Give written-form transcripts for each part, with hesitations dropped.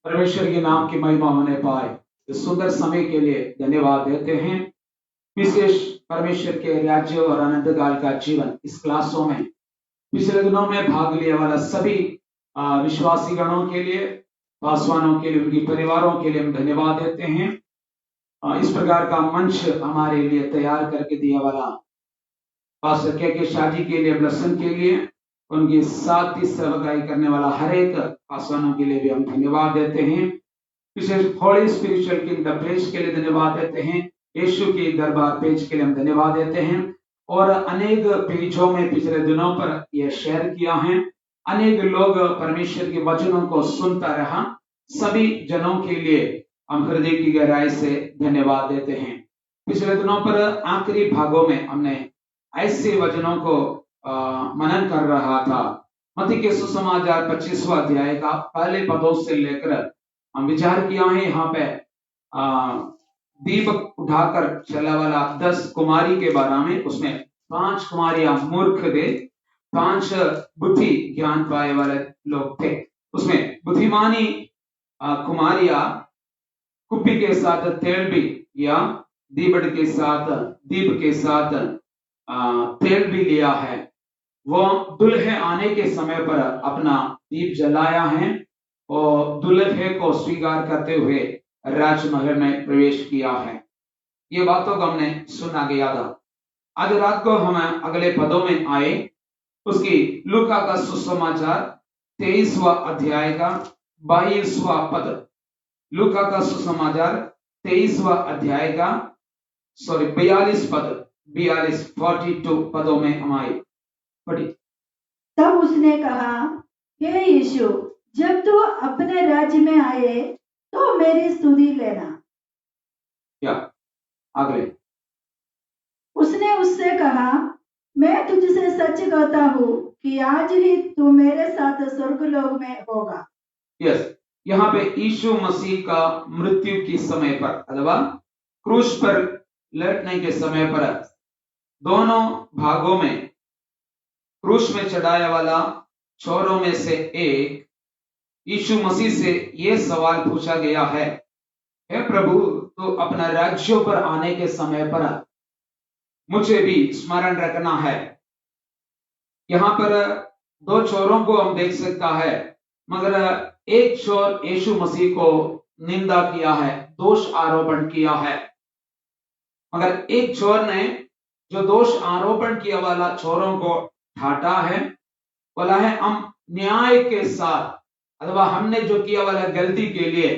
परमेश्वर के नाम की महिमा होने पाए। इस सुंदर समय के लिए धन्यवाद देते हैं। विशेष परमेश्वर के राज्य और अनंत काल का जीवन इस क्लासों में पिछले दिनों में भाग लिया वाला सभी विश्वासी गणों के लिए, पासवानों के लिए, उनके परिवारों के लिए हम धन्यवाद देते हैं। इस प्रकार का मंच हमारे लिए तैयार करके दिया वाला पास्टर के शादी के लिए, ब्लसन के लिए, उनके साथ ही सेवकाई करने वाला हर एक पासवानों के लिए भी हम धन्यवाद देते हैं। विशेष होली स्पिरिचुअल किंगडम पेज के लिए धन्यवाद देते हैं। यीशु के दरबार पेज के लिए हम धन्यवाद देते हैं। और अनेक पेजों में पिछले दिनों पर यह शेयर किया है। अनेक लोग परमेश्वर के वचनों को सुनता रहा। सभी जनों के लिए हम हृदय की गहराई से धन्यवाद देते हैं। पिछले दिनों पर आखिरी भागों में हमने ऐसे वचनों को मनन कर रहा था। मत्ती के सुसमाचार 25वां अध्याय का पहले पदों से लेकर हम विचार किया है। यहाँ पे दीपक उठाकर चला वाला 10 कुमारी के बारे में, उसमें 5 कुमारियां मूर्ख थे, 5 बुद्धि ज्ञान पाए वाले लोग थे। उसमें बुद्धिमानी कुमारियां कुप्पी के साथ तेल भी या दीप के साथ तेल भी लिया है। वो दुल्हे आने के समय पर अपना दीप जलाया है और दुल्हे को स्वीकार करते हुए राजमहल में प्रवेश किया है। ये बातों को हमने सुना गया था। आज रात को हम अगले पदों में आए। उसकी लूका का सुसमाचार 23वां अध्याय का 22वां पद। लूका का सुसमाचार 23वां अध्याय का 42 पद, 42 पदों में हम आए। पढ़िए। तब उसने कहा, हे यीशु, जब तू अपने राज्य में आए तो मेरी स्तुति लेना। क्या अगले? उसने उससे कहा, मैं तुझसे सच कहता हूँ कि आज ही तू मेरे साथ स्वर्गलोक में होगा। यस, यहाँ पे यीशु मसीह का मृत्यु के समय पर अथवा क्रूस पर लटने के समय पर दोनों भागों में क्रूस में चढ़ाया वाला छोरों में से एक यीशु मसीह से यह सवाल पूछा गया है, हे प्रभु, तो अपना राज्यों पर आने के समय पर मुझे भी स्मरण रखना है। यहाँ पर 2 छोरों को हम देख सकता है, मगर एक छोर यीशु मसीह को निंदा किया है, दोष आरोपण किया है। मगर एक छोर ने जो दोष आरोपण किया वाला छोरों को ढांटा है, बोला है हम न्याय के साथ अथवा हमने जो किया वाला गलती के लिए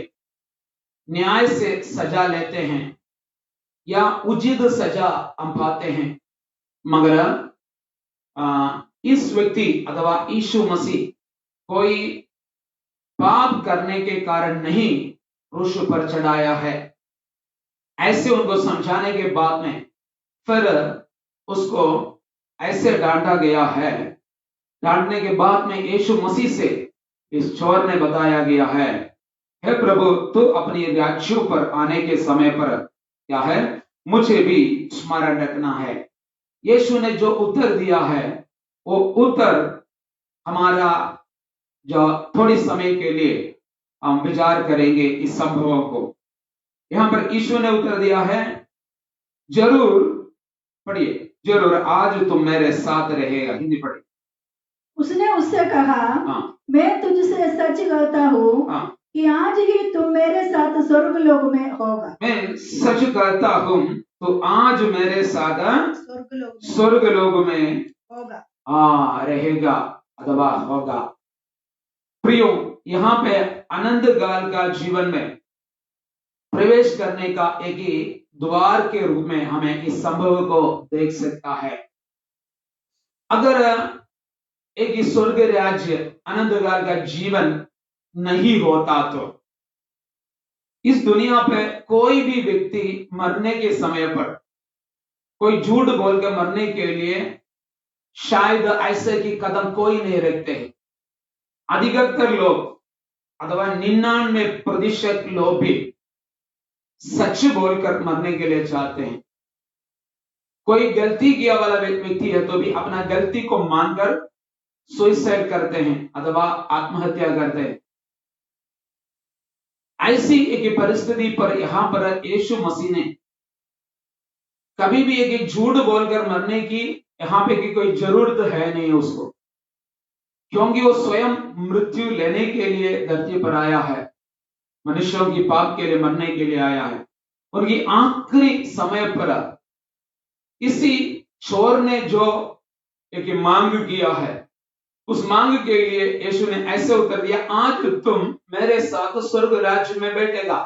न्याय से सजा लेते हैं या उचित सजा हम पाते हैं। मगर इस व्यक्ति अथवा यीशु मसीह कोई पाप करने के कारण नहीं क्रूस पर चढ़ाया है। ऐसे उनको समझाने के बाद में फिर उसको ऐसे डांटा गया है। डांटने के बाद में यीशु मसीह से इस छोर ने बताया गया है, हे प्रभु, तू अपनी राज्यों पर आने के समय पर क्या है, मुझे भी स्मरण रखना है। यीशु ने जो उत्तर दिया है वो उत्तर हमारा जो थोड़ी समय के लिए हम विचार करेंगे इस संभवों को। यहां पर यीशु ने उत्तर दिया है, जरूर, पढ़िए, जरूर आज तुम मेरे साथ रहेगा। हिंदी पढ़िए। उसने उससे कहा, मैं तुझसे सच कहता हूँ कि आज ही तुम मेरे साथ स्वर्गलोक में होगा। मैं सच कहता हूँ तो आज मेरे साथ स्वर्गलोक में होगा, रहेगा अथवा होगा। प्रियो, यहाँ पे अनंत काल का जीवन में प्रवेश करने का एक ही द्वार के रूप में हमें इस संभव को देख सकता है। अगर एक स्वर्ग राज्य अनंत काल का जीवन नहीं होता तो इस दुनिया पे कोई भी व्यक्ति मरने के समय पर कोई झूठ बोलकर मरने के लिए शायद ऐसे की कदम कोई नहीं रखते। अधिकतर लोग अथवा 99% लोग भी सच बोलकर मरने के लिए चाहते हैं। कोई गलती किया वाला व्यक्ति है तो भी अपना गलती को मानकर सुसाइड करते हैं अथवा आत्महत्या करते हैं। ऐसी एक परिस्थिति पर यहां पर यीशु मसीह ने कभी भी एक झूठ बोलकर मरने की यहां पे की कोई जरूरत है नहीं उसको, क्योंकि वो स्वयं मृत्यु लेने के लिए धरती पर आया है, मनुष्यों की पाप के लिए मरने के लिए आया है। उनकी आखिरी समय पर इसी चोर ने जो एक मांग किया है, उस मांग के लिए यीशु ने ऐसे उत्तर दिया, आज तुम मेरे साथ स्वर्ग राज्य में बैठेगा।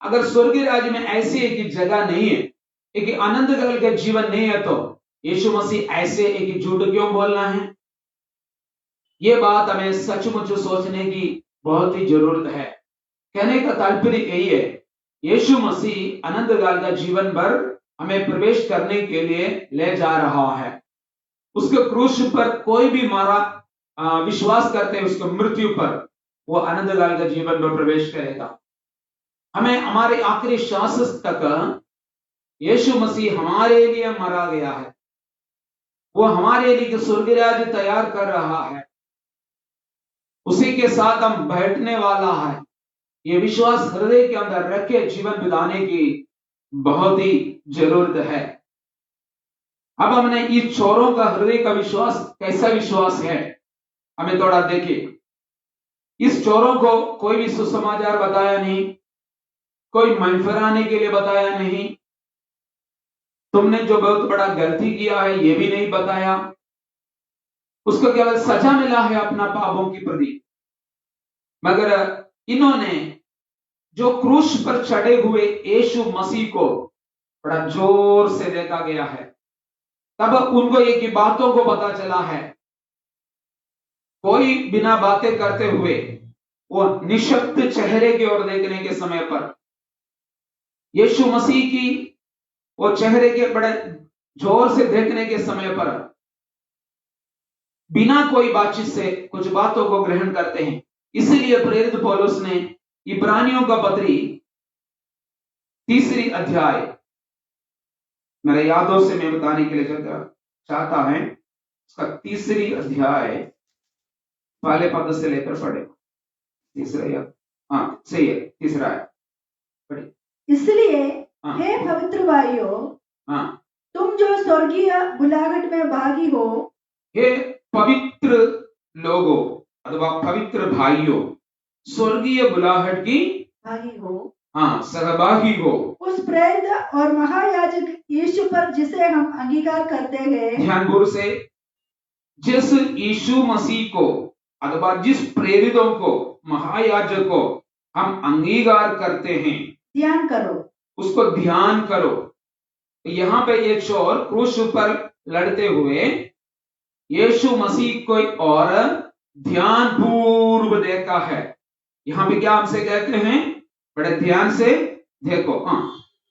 अगर स्वर्ग राज्य में ऐसी एक जगह नहीं है, एक आनंद काल का जीवन नहीं है, तो यीशु मसीह ऐसे एक झूठ क्यों बोलना है? ये बात हमें सचमुच सोचने की बहुत ही जरूरत है। कहने का तात्पर्य यही है, यीशु मसीह आनंद काल का जीवन भर हमें प्रवेश करने के लिए ले जा रहा है। उसके क्रूस पर कोई भी मारा विश्वास करते हैं उसके मृत्यु पर, वो आनंद काल का जीवन में प्रवेश करेगा। हमें हमारे आखिरी श्वास तक यीशु मसीह हमारे लिए मरा गया है, वो हमारे लिए स्वर्ग राज्य तैयार कर रहा है, उसी के साथ हम बैठने वाला है। ये विश्वास हृदय के अंदर रख के जीवन बिताने की बहुत ही जरूरत है। अब हमने इस चोरों का हृदय का विश्वास कैसा विश्वास है, हमें थोड़ा देखिए। इस चोरों को कोई भी सुसमाचार बताया नहीं, कोई मन फिराने के लिए बताया नहीं, तुमने जो बहुत बड़ा गलती किया है ये भी नहीं बताया, उसको केवल सजा मिला है अपना पापों की प्रति। मगर इन्होंने जो क्रूस पर चढ़े हुए यीशु मसीह को बड़ा जोर से देखा गया है, तब उनको एक ही बातों को पता चला है। कोई बिना बातें करते हुए वो निशब्द चेहरे की ओर देखने के समय पर यीशु मसीह की वो चेहरे के बड़े जोर से देखने के समय पर बिना कोई बातचीत से कुछ बातों को ग्रहण करते हैं। इसलिए प्रेरित पौलुस ने इब्रानियों का पत्री 3 अध्याय, मेरे यादों से मैं बताने के लिए चाहता है, उसका 3 अध्याय पहले पद से लेकर पढ़े। तीसरा या हाँ सही है, तीसरा है, पढ़े। इसलिए हे पवित्र भाइयों, तुम जो स्वर्गीय बुलाहट में भागी हो, हे पवित्र लोगों अथवा पवित्र भाइयों, स्वर्गीय बुलाहट की भागी हो, हाँ सहभागी हो, उस प्रेरित और महायाजक यीशु पर जिसे हम अंगीकार करते हैं। ध्यानपूर्वक से, जिस यीशु मसीह को अथवा जिस प्रेरितों को महायाजक को हम अंगीकार करते हैं, ध्यान करो, उसको ध्यान करो। यहां पे ये चोर क्रूस पर लड़ते हुए यीशु मसीह को और ध्यान पूर्व देखा है। यहां पे क्या हमसे कहते हैं, बड़े ध्यान से देखो।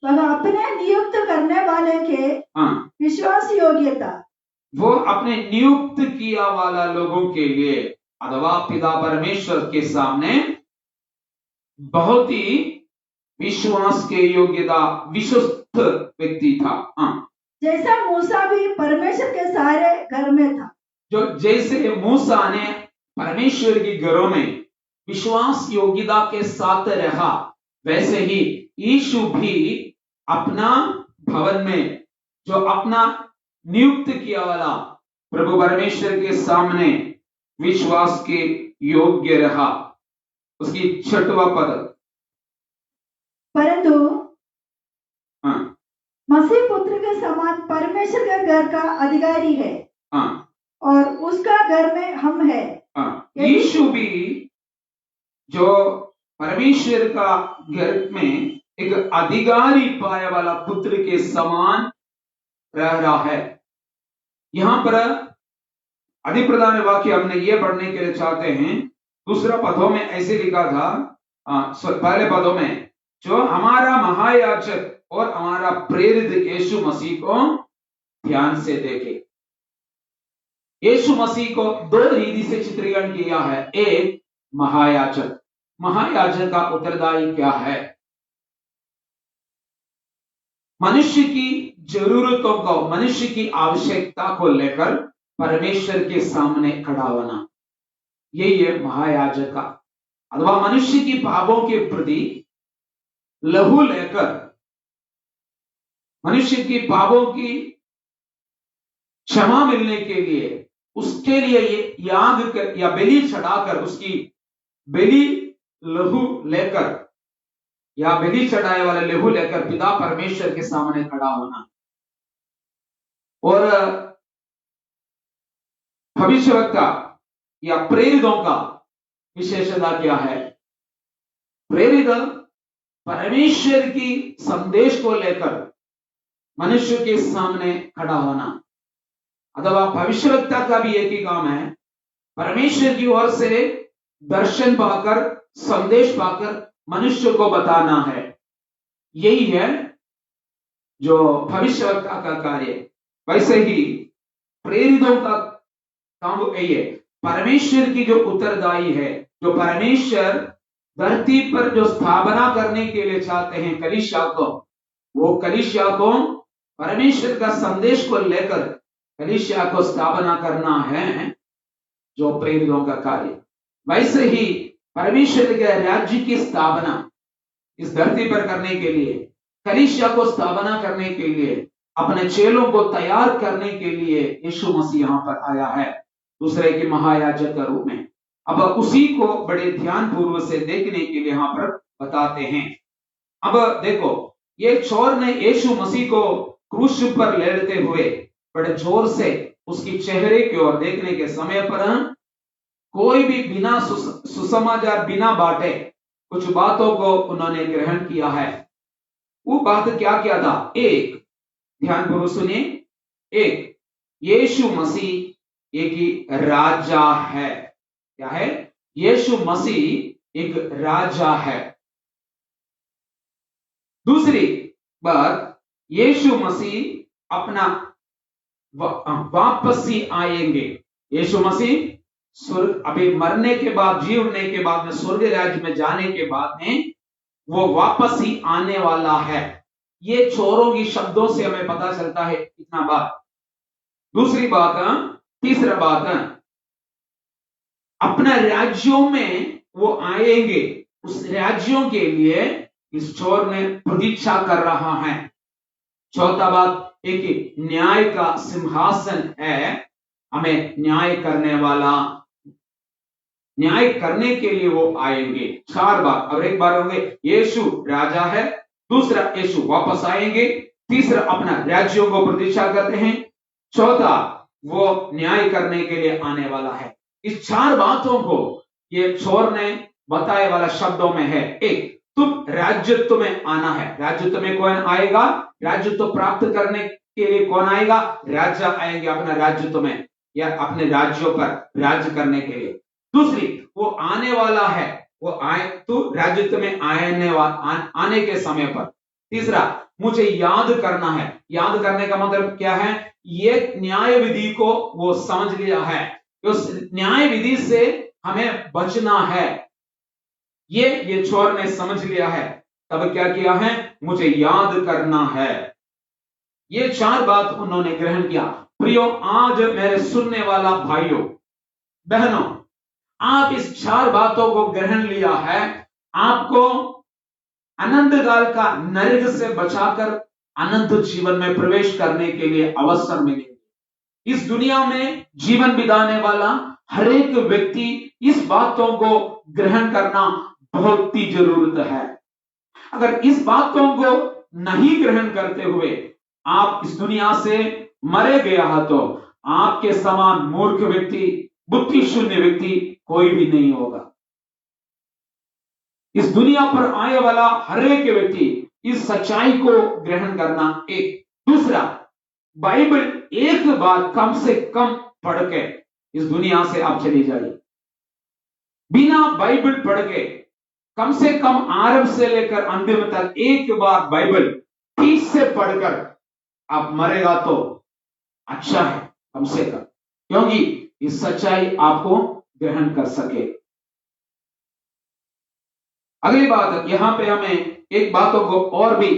वह अपने नियुक्त करने वाले के विश्वास योग्यता, वो अपने नियुक्त किया वाला लोगों के लिए अथवा पिता परमेश्वर के सामने बहुत ही विश्वास के योग्यता विश्वस्त व्यक्ति था। जैसा मूसा भी परमेश्वर के सारे घर में था, जो जैसे मूसा ने परमेश्वर के घरों में विश्वास योग्यता के साथ रहा, वैसे ही यीशु भी अपना भवन में जो अपना नियुक्त किया वाला प्रभु परमेश्वर के सामने विश्वास के योग्य रहा। उसकी 6वां पद, परंतु मसीह पुत्र के समान परमेश्वर के घर का अधिकारी है और उसका घर में हम है। यीशु भी जो परमेश्वर का घर में एक अधिकारी पाया वाला पुत्र के समान रह रहा है। यहां पर अधिप्रधान वाक्य हमने ये पढ़ने के लिए चाहते हैं। दूसरा पदों में ऐसे लिखा था, पहले पदों में जो हमारा महायाजक और हमारा प्रेरित यीशु मसीह को ध्यान से देखे। यीशु मसीह को 2 रीति से चित्रीकरण किया है। एक, महायाजक। महायाजक का उत्तरदायी क्या है? मनुष्य की जरूरतों को, मनुष्य की आवश्यकता को लेकर परमेश्वर के सामने खड़ा होना, यही है महायाजक का अथवा मनुष्य की पापों के प्रति लहू लेकर मनुष्य की पापों की क्षमा मिलने के लिए उसके लिए याग कर या बलि चढ़ाकर उसकी बलि लहू लेकर या बलि चढ़ाए वाला लहू लेकर पिता परमेश्वर के सामने खड़ा होना। और भविष्यवक्ता या प्रेरितों का विशेषता क्या है? प्रेरित परमेश्वर की संदेश को लेकर मनुष्य के सामने खड़ा होना, अथवा भविष्यवक्ता का भी एक ही काम है, परमेश्वर की ओर से दर्शन पाकर संदेश पाकर मनुष्य को बताना है। यही है जो भविष्यवक्ता का कार्य। वैसे ही प्रेरितों का काम यही है, परमेश्वर की जो उत्तरदायी है, जो परमेश्वर धरती पर जो स्थापना करने के लिए चाहते हैं कलीसिया को, वो कलीसिया को परमेश्वर का संदेश को लेकर कलीसिया को स्थापना करना है जो प्रेरितों का कार्य। वैसे ही परमेश्वर के राज्य की स्थापना इस धरती पर करने के लिए, कलीसिया को स्थापना करने के लिए, अपने चेलों को तैयार करने के लिए यीशु मसीह यहां पर आया है दूसरे के महायाजक के रूप में। अब उसी को बड़े ध्यान पूर्वक से देखने के लिए यहां पर बताते हैं। अब देखो, ये चोर ने यीशु मसीह को क्रूस पर लेटते हुए बड़े जोर से उसकी चेहरे की ओर देखने के समय पर कोई भी बिना सुसमाचार बिना बांटे कुछ बातों को उन्होंने ग्रहण किया है। वो बात क्या क्या था? एक, ध्यान पूर्वक सुनिए, एक, यीशु मसीह एक ही राजा है। क्या है? यीशु मसीह एक राजा है। दूसरी बात, यीशु मसीह अपना वापस ही आएंगे। यीशु मसीह स्वर्ग, अभी मरने के बाद, जी उठने के बाद में, स्वर्ग राज्य में जाने के बाद में वो वापस ही आने वाला है। ये चोरों की शब्दों से हमें पता चलता है इतना बात। दूसरी बात, तीसरा बात, अपना राज्यों में वो आएंगे। उस राज्यों के लिए इस चोर ने प्रतीक्षा कर रहा है। चौथा बात, एक न्याय का सिंहासन है, हमें न्याय करने वाला, न्याय करने के लिए वो आएंगे। चार बात, अब एक बार होंगे, यीशु राजा है, दूसरा यीशु वापस आएंगे, तीसरा अपना राज्यों को प्रतीक्षा करते हैं, चौथा वो न्याय करने के लिए आने वाला है। इस चार बातों को ये चोर ने बताए वाला शब्दों में है। एक, तुम राज्यत्व में आना है। राज्यत्व में कौन आएगा? राज्यत्व प्राप्त करने के लिए कौन आएगा? राजा आएंगे अपना राज्यत्व में या अपने राज्यों पर राज्य करने के लिए। दूसरी, वो आने वाला है, वो आए तो राज्यत्व में आने के समय पर। तीसरा, मुझे याद करना है। याद करने का मतलब क्या है? ये न्याय विधि को वो समझ लिया है, उस न्याय विधि से हमें बचना है। ये चोर ने समझ लिया है, तब क्या किया है? मुझे याद करना है। ये चार बात उन्होंने ग्रहण किया। प्रियो, आज मेरे सुनने वाला भाइयों बहनों, आप इस चार बातों को ग्रहण लिया है, आपको अनंत काल का नरक से बचाकर अनंत जीवन में प्रवेश करने के लिए अवसर मिलेंगे। इस दुनिया में जीवन बिताने वाला हर एक व्यक्ति इस बातों को ग्रहण करना बहुत ही जरूरत है। अगर इस बातों को नहीं ग्रहण करते हुए आप इस दुनिया से मरे गया है तो आपके समान मूर्ख व्यक्ति, बुद्धि शून्य व्यक्ति कोई भी नहीं होगा। इस दुनिया पर आने वाला हर एक व्यक्ति इस सच्चाई को ग्रहण करना एक। दूसरा, बाइबल एक बार कम से कम पढ़ के इस दुनिया से आप चली जाइए। बिना बाइबल पढ़ के कम से कम आरंभ से लेकर अंतिम तक एक बार बाइबल ठीक से पढ़कर आप मरेगा तो अच्छा है कम से कम, क्योंकि इस सच्चाई आपको ग्रहण कर सके। अगली बात, यहां पे हमें एक बातों को और भी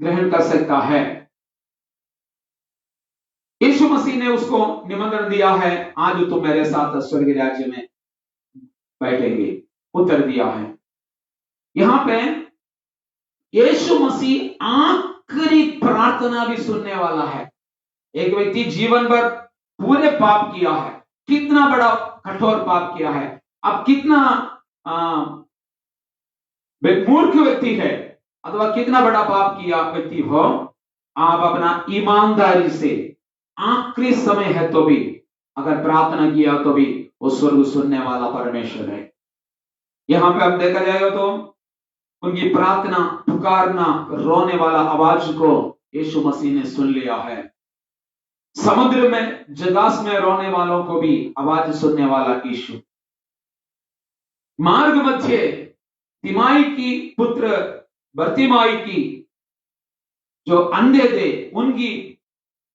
ग्रहण कर सकता है। यीशु मसीह ने उसको निमंत्रण दिया है, आज तुम मेरे साथ स्वर्ग राज्य में बैठेंगे। उत्तर दिया है। यहां पे यीशु मसीह आखिरी प्रार्थना भी सुनने वाला है। एक व्यक्ति जीवन भर पूरे पाप किया है, कितना बड़ा कठोर पाप किया है, अब कितना मूर्ख व्यक्ति है अथवा कितना बड़ा पाप किया व्यक्ति हो, आप अपना ईमानदारी से आखिरी समय है तो भी अगर प्रार्थना किया तो भी वो स्वर्ग सुनने वाला परमेश्वर है। यहां पे अब देखा जाएगा तो उनकी प्रार्थना, पुकारना, रोने वाला आवाज को यीशु मसीह ने सुन लिया है। समुद्र में जगास में रोने वालों को भी आवाज सुनने वाला यीशु। मार्ग मध्य तिमाई की पुत्र बर्तिमाई की जो अंधे थे उनकी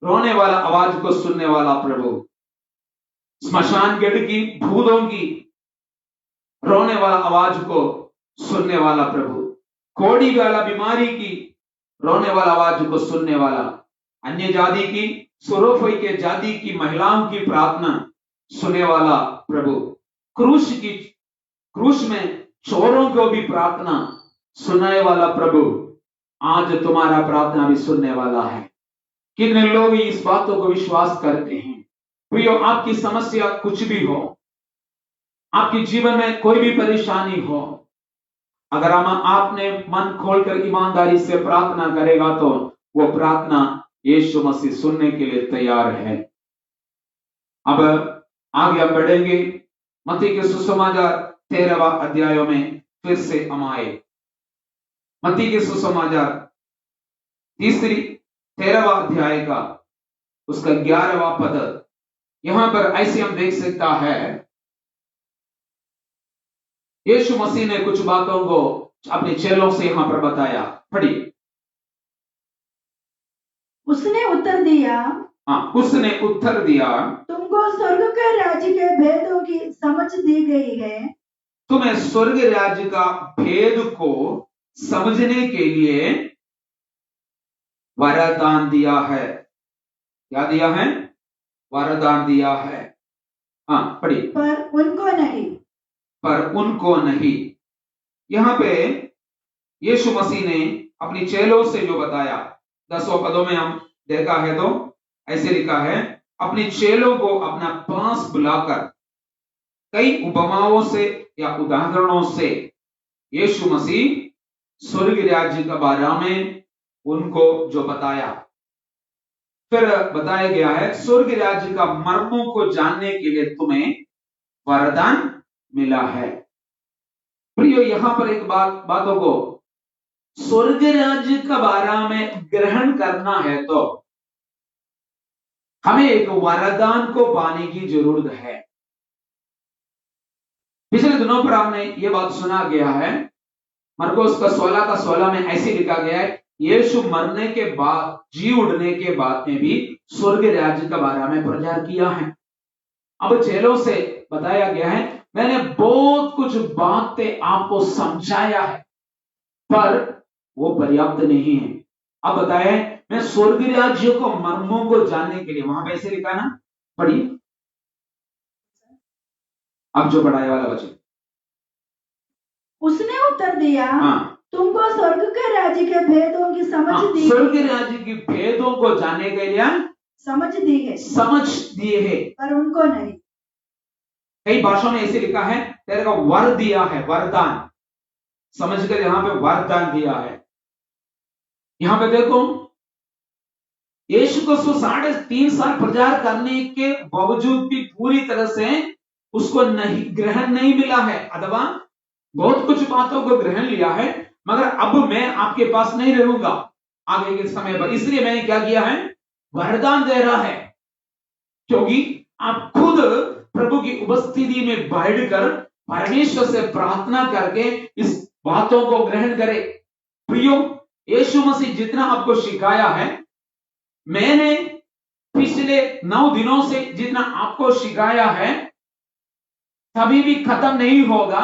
रोने वाला आवाज को सुनने वाला प्रभु। स्मशान गढ़ की भूतों की रोने वाला आवाज को सुनने वाला प्रभु। कोड़ी वाला बीमारी की रोने वाला आवाज को सुनने वाला। अन्य जाति की सुरोफई के जाति की महिलाओं की प्रार्थना सुनने वाला प्रभु। क्रूस में चोरों को भी प्रार्थना सुनाने वाला प्रभु आज तुम्हारा प्रार्थना भी सुनने वाला है। कितने लोग इस बातों को विश्वास करते हैं? प्रियो, आपकी समस्या कुछ भी हो, आपके जीवन में कोई भी परेशानी हो, अगर आपने मन खोलकर ईमानदारी से प्रार्थना करेगा तो वो प्रार्थना यीशु मसीह सुनने के लिए तैयार है। अब आगे हम बढ़ेंगे मत्ती के सुसमाचार 13वां अध्याय में फिर से हम आए। मत्ती के सुसमाचार 13वां अध्याय का उसका 11वां पद, यहां पर ऐसे हम देख सकता है यीशु मसीह ने कुछ बातों को अपने चेलों से यहां पर बताया। पढ़िए। उसने उत्तर दिया, उसने उत्तर दिया, तुमको स्वर्ग के राज्य के भेदों की समझ दी गई है। तुम्हें स्वर्ग राज्य का भेद को समझने के लिए वरदान दिया है। क्या दिया है? वरदान दिया है। पढ़िए। पर उनको नहीं। पर उनको नहीं। यहां पे यीशु मसीह ने अपनी चेलों से जो बताया 10 पदों में हम देखा है तो ऐसे लिखा है, अपने चेलों को अपना पास बुलाकर कई उपमाओं से या उदाहरणों से यीशु मसीह स्वर्ग राज्य के बारे में उनको जो बताया। फिर बताया गया है स्वर्ग राज्य का मर्मों को जानने के लिए तुम्हें वरदान मिला है। प्रियो, यहां पर एक बातों को स्वर्ग राज्य के बारे में ग्रहण करना है तो हमें एक वरदान को पाने की जरूरत है। पिछले दिनों पर हमने ये बात सुना गया है, मरकुस का 16 में ऐसे लिखा गया है, यीशु मरने के बाद जी उठने के बाद में भी स्वर्ग राज्य के बारे में प्रचार किया है। अब चेलों से बताया गया है, मैंने बहुत कुछ बातें आपको समझाया है पर वो पर्याप्त नहीं है। अब बताए मैं स्वर्ग राज्य को मर्मों को जानने के लिए, वहां पे ऐसे लिखा ना, पढ़िए। अब जो पढ़ाए वाला बच्चे। उसने उत्तर दिया, तुमको स्वर्ग के राज्य के भेदों की समझ दी। स्वर्ग राज्य की भेदों को जानने के लिए समझ दी है। समझ दिए है पर उनको नहीं। कई भाषाओं में ऐसे लिखा है, तेरे को वर दिया है, वरदान। समझकर यहां पे वरदान दिया है। यहां पे देखो यीशु को 3.5 साल प्रचार करने के बावजूद भी पूरी तरह से उसको नहीं ग्रहण नहीं मिला है, अथवा बहुत कुछ बातों को ग्रहण लिया है, मगर अब मैं आपके पास नहीं रहूंगा आगे के समय पर, इसलिए मैंने क्या किया है, वरदान दे रहा है, क्योंकि आप खुद प्रभु की उपस्थिति में बैठकर परमेश्वर से प्रार्थना करके इस बातों को ग्रहण करें। प्रियो, यीशु मसीह जितना आपको सिखाया है, मैंने पिछले 9 दिनों से जितना आपको सिखाया है, कभी भी खत्म नहीं होगा।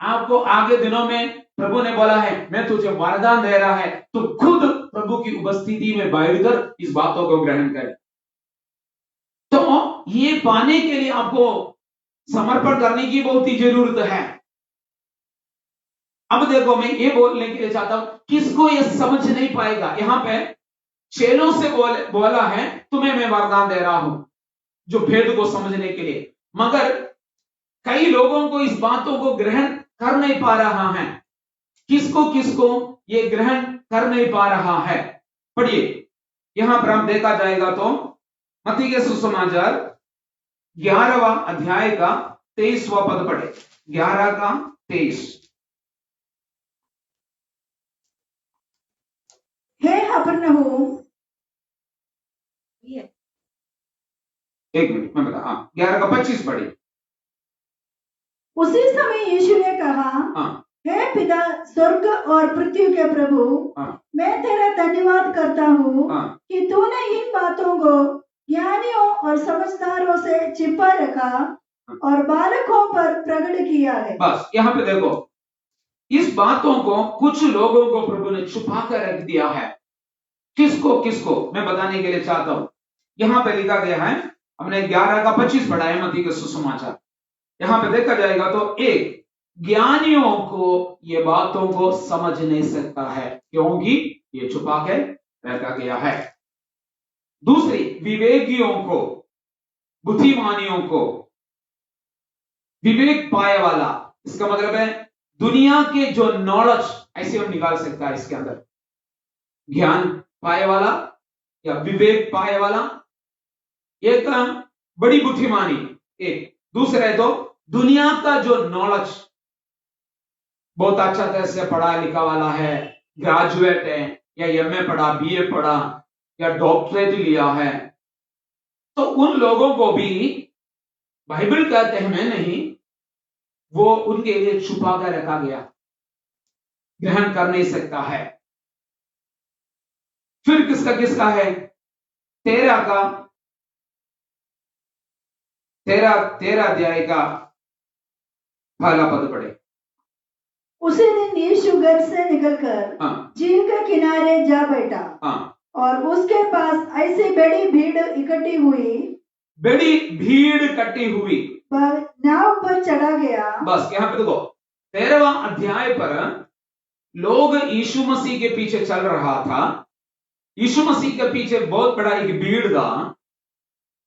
आपको आगे दिनों में प्रभु ने बोला है, मैं तुझे वरदान दे रहा है, तो खुद प्रभु की उपस्थिति में बैठकर इस बातों को ग्रहण करें। तो ये पाने के लिए आपको समर्पण करने की बहुत ही जरूरत है। अब देखो, मैं ये बोलने के लिए चाहता हूं, किसको ये समझ नहीं पाएगा। यहां पे चेलों से बोला है, तुम्हें मैं वरदान दे रहा हूं जो भेद को समझने के लिए, मगर कई लोगों को इस बातों को ग्रहण कर नहीं पा रहा है। किसको किसको ये ग्रहण कर नहीं पा रहा है? पढ़िए, यहां पर हम देखा जाएगा तो मत्ती के सुसमाचार 11वां अध्याय का 23वां पद पढ़े। 11 का 23। हे कफरनहूम, एक मिनट मैं बता, हाँ 11 का 25 पढ़े। उसी समय यीशु ने कहा, हे पिता, स्वर्ग और पृथ्वी के प्रभु, मैं तेरा धन्यवाद करता हूँ कि तूने इन बातों को ज्ञानियों और समझदारों से छिपा रखा और बालकों पर प्रकट किया है। बस यहाँ पे देखो, इस बातों को कुछ लोगों को प्रभु ने छुपा कर रख दिया है। किसको किसको मैं बताने के लिए चाहता हूं। यहां पे लिखा गया है, हमने 11 का 25 पढ़ा है मत्ती के सुसमाचार। यहां पे देखा जाएगा तो एक, ज्ञानियों को ये बातों को समझ नहीं सकता है क्योंकि ये छुपा के रखा गया है। दूसरी, विवेकियों को, बुद्धिमानियों को, विवेक पाए वाला, इसका मतलब है दुनिया के जो नॉलेज, ऐसे हम निकाल सकता है इसके अंदर, ज्ञान पाए वाला या विवेक पाए वाला, एक बड़ी बुद्धिमानी एक। दूसरा है तो दुनिया का जो नॉलेज, बहुत अच्छा तरह से पढ़ा लिखा वाला है, ग्रेजुएट है या एमए पढ़ा, बीए पढ़ा या डॉक्टरेट लिया है, तो उन लोगों को भी बाइबल कहते हैं नहीं, वो उनके लिए छुपा कर रखा गया, ग्रहण कर नहीं सकता है। फिर किसका किसका है? 13 अध्याय का पहला पद पढ़े। उसी दिन यीशु घर से निकलकर झील के किनारे जा बैठा और उसके पास ऐसी बड़ी भीड़ इकट्ठी हुई, नाव पर चढ़ा गया। बस यहाँ पे देखो, 13वां अध्याय पर लोग यीशु मसीह के पीछे चल रहा था, यीशु मसीह के पीछे बहुत बड़ा एक भीड़ था।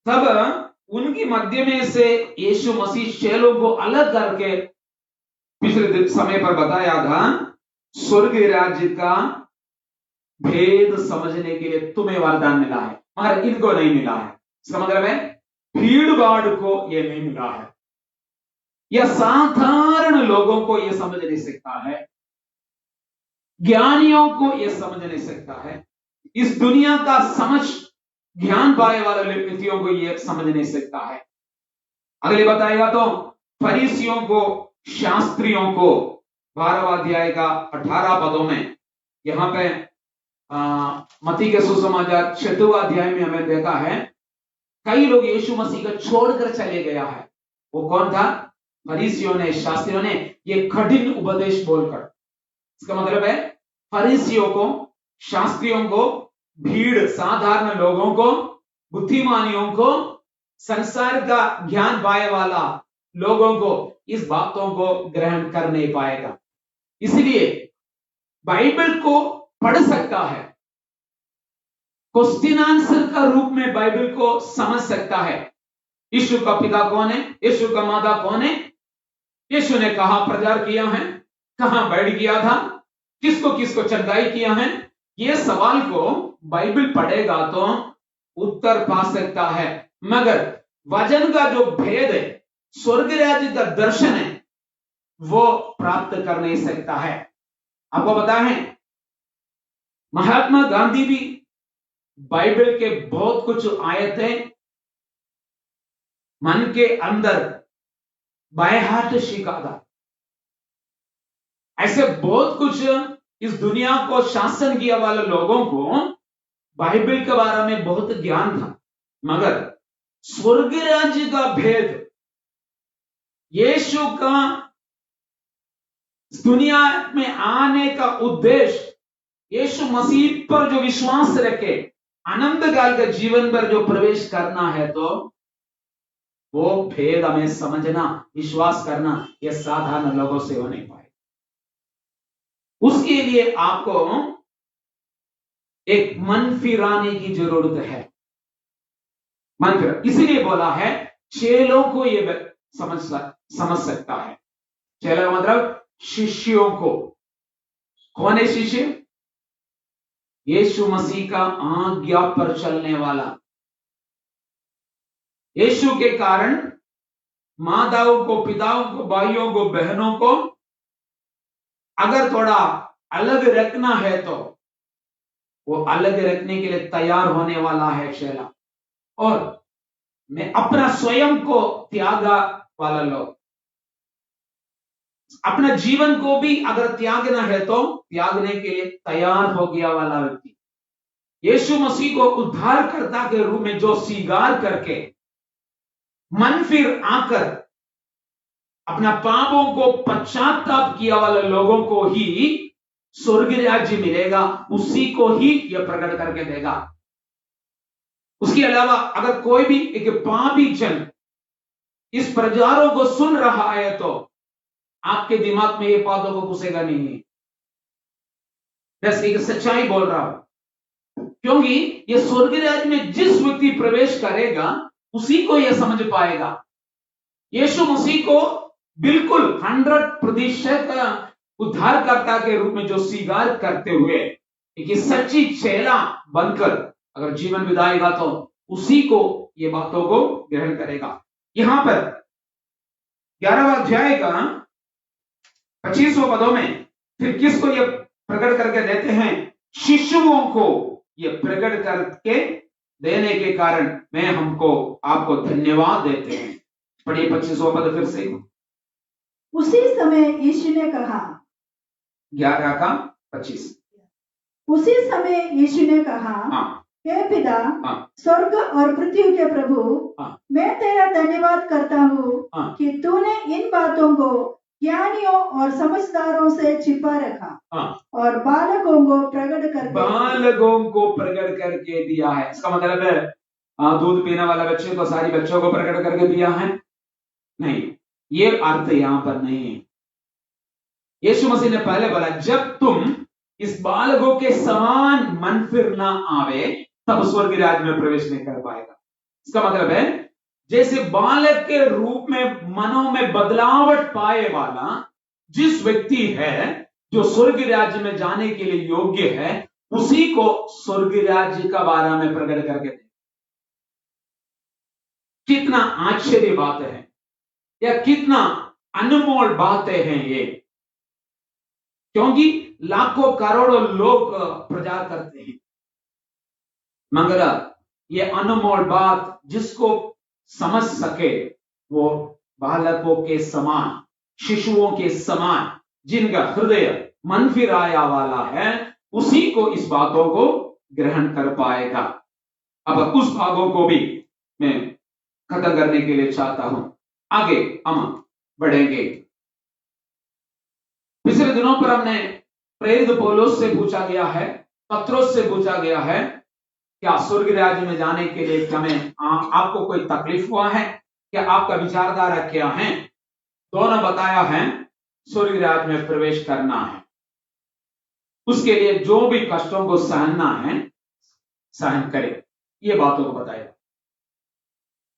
तब उनकी मध्य में से यीशु मसीह चेलों को अलग करके पिछले समय पर बताया था, स्वर्ग राज्य का भेद समझने के लिए तुम्हें वरदान मिला है, मगर इनको नहीं मिला है। इसका मतलब है भीड़ भाड़ को यह नहीं मिला है, यह साधारण लोगों को यह समझ नहीं सकता है, ज्ञानियों को यह समझ नहीं सकता है, इस दुनिया का समझ ज्ञान पाए वाले व्यक्तियों को यह समझ नहीं सकता है। अगले बताएगा तो फरीसियों को, शास्त्रियों को, 12वां अध्याय का 18 पदों में। यहां पे मत्ती के सुसमाचार 6वां अध्याय में हमें देखा है, कई लोग यीशु मसीह को छोड़कर चले गया है। वो कौन था? फरीसियों ने, शास्त्रियों ने ये कठिन उपदेश बोलकर। इसका मतलब है फरीसियों को, शास्त्रियों को, भीड़, साधारण लोगों को, बुद्धिमानियों को, संसार का ज्ञान पाए वाला लोगों को इस बातों को ग्रहण कर नहीं पाएगा। इसलिए बाइबल को पढ़ सकता है, क्वेश्चन आंसर का रूप में बाइबल को समझ सकता है। यीशु का पिता कौन है? यीशु का माता कौन है? यीशु ने कहां प्रचार किया है, कहां बैठ गया था, किसको किसको चंगाई किया है, ये सवाल को बाइबल पढ़ेगा तो उत्तर पा सकता है। मगर वचन का जो भेद है, स्वर्ग राज्य का दर्शन है, वो प्राप्त कर नहीं सकता है। आपको पता है महात्मा गांधी भी बाइबल के बहुत कुछ आयतें मन के अंदर बाएं हाथ सीखा था। ऐसे बहुत कुछ इस दुनिया को शासन किया वाले लोगों को बाइबल के बारे में बहुत ज्ञान था, मगर स्वर्ग राज्य का भेद, यीशु का दुनिया में आने का उद्देश्य, यीशु मसीह पर जो विश्वास रखे अनंत काल के जीवन पर जो प्रवेश करना है, तो वो भेद हमें समझना, विश्वास करना, यह साधारण लोगों से हो नहीं पाए। उसके लिए आपको एक मन फिराने की जरूरत है। मन फिर इसीलिए बोला है चेलों को ये समझ सकता है। चेला मतलब शिष्यों को। कौन है शिष्य? यीशु मसीह का आज्ञा पर चलने वाला। यीशु के कारण माताओं को, पिताओं को, भाइयों को, बहनों को अगर थोड़ा अलग रखना है तो वो अलग रखने के लिए तैयार होने वाला है चेला। और मैं अपना स्वयं को त्यागा वाला लोग, अपना जीवन को भी अगर त्यागना है तो त्यागने के लिए तैयार हो गया वाला व्यक्ति। यीशु मसीह को उद्धारकर्ता के रूप में जो स्वीकार करके मन फिर आकर अपना पापों को पश्चाताप किया वाले लोगों को ही स्वर्ग राज्य मिलेगा, उसी को ही यह प्रकट करके देगा। उसके अलावा अगर कोई भी एक पापी जन इस प्रचारों को सुन रहा है तो आपके दिमाग में ये बातों को घुसेगा नहीं। जैसे एक सच्चाई बोल रहा हूं, क्योंकि ये स्वर्ग राज्य में जिस व्यक्ति प्रवेश करेगा उसी को यह समझ पाएगा। यीशु मसीह को बिल्कुल 100% उद्धारकर्ता के रूप में जो स्वीकार करते हुए एक सच्ची चेला बनकर अगर जीवन बिताएगा तो उसी को ये बातों को ग्रहण करेगा। यहां पर 11वां अध्याय का 25वें पदों में फिर किसको ये प्रकट करके देते हैं? शिशुओं को ये प्रकट करके देने के कारण मैं हमको आपको धन्यवाद देते हैं। पढ़िए 25वां पद फिर से। उसी समय यीशु ने कहा, 11 का 25। उसी समय यीशु ने कहा, हे पिता, स्वर्ग और पृथ्वी के प्रभु, मैं तेरा धन्यवाद करता हूँ कि तूने इन बातों को ज्ञानियों और समझदारों से छिपा रखा और बालकों को प्रकट करके दिया है। इसका मतलब है दूध पीने वाला बच्चे को सारी बच्चों को प्रकट करके दिया है? नहीं, ये अर्थ यहां पर नहीं है। यीशु मसीह ने पहले बोला जब तुम इस बालकों के समान मन फिर ना आवे तब स्वर्ग राज्य में प्रवेश नहीं कर पाएगा। इसका मतलब है जैसे बालक के रूप में मनों में बदलावट पाए वाला जिस व्यक्ति है जो स्वर्ग राज्य में जाने के लिए योग्य है, उसी को स्वर्ग राज्य का बारे में प्रकट करके दे। कितना आश्चर्य बात है या कितना अनमोल बातें हैं ये, क्योंकि लाखों करोड़ों लोग प्रचार करते हैं, मगर ये अनमोल बात जिसको समझ सके वो बालकों के समान, शिशुओं के समान, जिनका हृदय मन फिराया वाला है, उसी को इस बातों को ग्रहण कर पाएगा। अब उस भागों को भी मैं खत्म करने के लिए चाहता हूं। आगे हम बढ़ेंगे। पिछले दिनों पर हमने प्रेरित पौलुस से पूछा गया है, पत्रोस से पूछा गया है, क्या स्वर्ग राज्य में जाने के लिए क्या आपको कोई तकलीफ हुआ है? क्या आपका विचारधारा क्या है? दोनों बताया है स्वर्ग राज्य में प्रवेश करना है, उसके लिए जो भी कष्टों को सहना है सहन करे, ये बातों को बताया।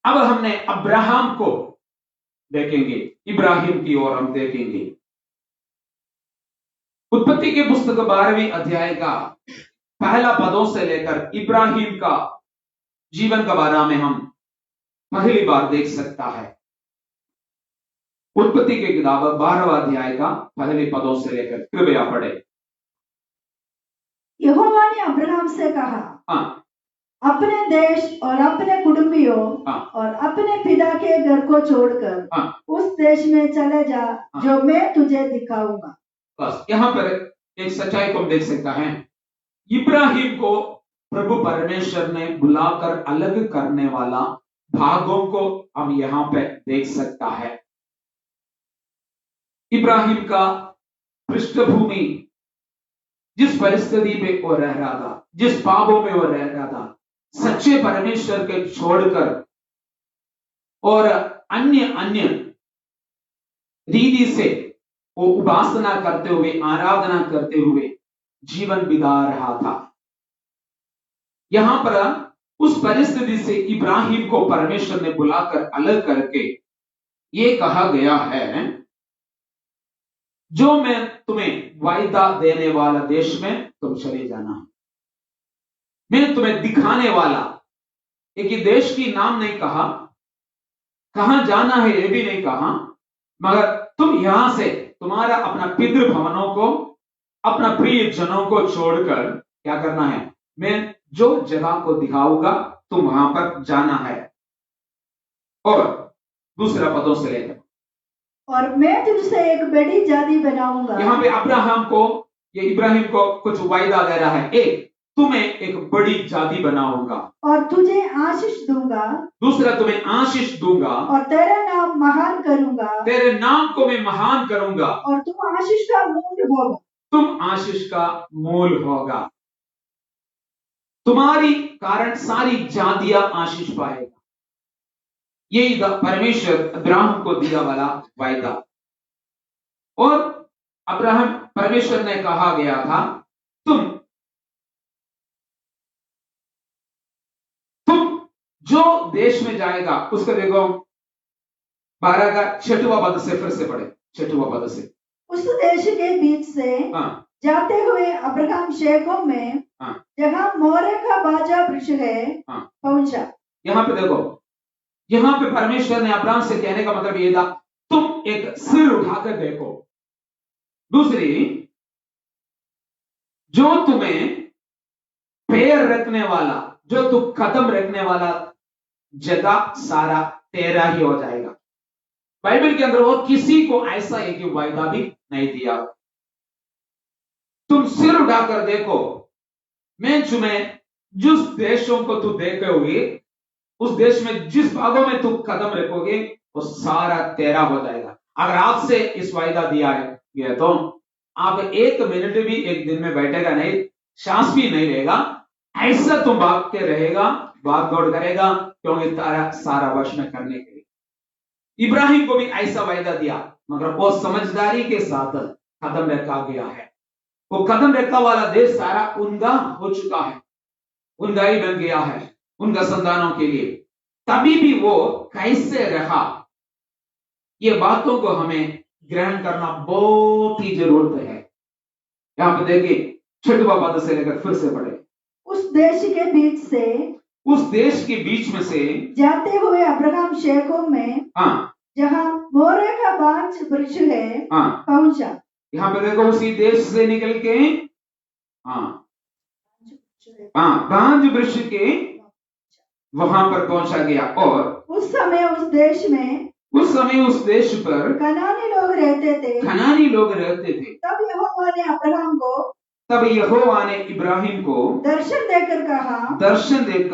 अब हमने अब्राहम को देखेंगे, इब्राहिम की ओर हम देखेंगे। उत्पत्ति के पुस्तक 12वें अध्याय का पहला पदों से लेकर इब्राहिम का जीवन के बारे में हम पहली बार देख सकता है। उत्पत्ति की किताब 12वां अध्याय का पहले पदों से लेकर कृपया पढ़े। यहोवा ने अब्राहम से कहा, अपने देश और अपने कुटुंबियों और अपने पिता के घर को छोड़कर उस देश में चले जा जो मैं तुझे दिखाऊंगा। बस यहां पर एक सच्चाई को देख सकता है। इब्राहिम को प्रभु परमेश्वर ने बुलाकर अलग करने वाला भागों को हम यहां पे देख सकता है। इब्राहिम का पृष्ठभूमि, जिस परिस्थिति पे वो रह रहा था, जिस पापों में वो रह रहा था, सच्चे परमेश्वर के छोड़कर और अन्य रीति से वो उपासना करते हुए, आराधना करते हुए जीवन बिता रहा था। यहां पर उस परिस्थिति से इब्राहिम को परमेश्वर ने बुलाकर अलग करके ये कहा गया है, जो मैं तुम्हें वायदा देने वाला देश में तुम चले जाना, मैं तुम्हें दिखाने वाला। एक ये देश की नाम नहीं कहा, कहां जाना है ये भी नहीं कहा, मगर तुम यहां से तुम्हारा अपना पितृ भवनों को, अपना प्रिय जनों को छोड़कर क्या करना है, मैं जो जगह को दिखाऊंगा तुम वहां पर जाना है। और दूसरा पदों से लेकर, और मैं तुझसे एक बड़ी जाति बनाऊंगा। यहां पे अब्राहम को, ये इब्राहिम को कुछ वायदा दे रहा है। एक, तुम्हें एक बड़ी जाति बनाऊंगा, और तुझे आशीष दूंगा। दूसरा, तुम्हें आशीष दूंगा, और तेरा नाम महान करूंगा, तेरे नाम को मैं महान करूंगा, और तुम आशीष का मूल होगा, तुम आशीष का मूल होगा, तुम्हारी कारण सारी जातियां आशीष पाएगा। यही परमेश्वर अब्राहम को दिया वाला वायदा। और अब्राहम, परमेश्वर ने कहा गया था, तुम जो देश में जाएगा उसको देखो, 12 का 6वां पद से फिर से पढ़े, 6वां पद से। उस देश के बीच से जाते हुए अब्राहम शेकोम में, जहां मोरे का बाजा वृक्ष है, पहुंचा। यहां पे देखो, यहां पे परमेश्वर ने अब्राहम से कहने का मतलब ये था, तुम एक सिर उठाकर देखो। दूसरी, जो तुम्हें पैर रखने वाला, जो तू कदम रखने वाला जगह सारा तेरा ही हो जाएगा। बाइबल के अंदर वो किसी को ऐसा एक वायदा भी नहीं दिया। तुम सिर उठाकर देखो, मैं तुम्हें जिस देशों को तू देखोगे, उस देश में जिस भागों में तू कदम रखोगे वो सारा तेरा हो जाएगा। अगर आपसे इस वायदा दिया गया तो आप एक मिनट भी एक दिन में बैठेगा नहीं, सांस भी नहीं लेगा, ऐसा तुम भाग के रहेगा, भाग दौड़ करेगा, क्योंकि तारा सारा वश में करने के लिए। इब्राहिम को भी ऐसा वायदा दिया, मगर वो समझदारी के साथ कदम रखा गया है। वो कदम रखा वाला देश सारा उनका हो चुका है, उनका ही बन गया है, उनका संतानों के लिए। तभी भी वो कैसे रहा, ये बातों को हमें ग्रहण करना बहुत ही जरूरत है। यहां पर देखिए 6वां पद से लेकर फिर से पढ़े। उस देश के बीच से, उस देश के बीच में से जाते हुए अब्राहम शेकोम में, जहां मोरे का बांज वृक्ष है, पहुंचा। यहां पे देखो, उसी देश से निकल के बांज वृक्ष के वहां पर पहुंचा गया। और उस समय उस देश पर कनानी लोग रहते थे। तब यहोवा ने इब्राहिम को दर्शन देकर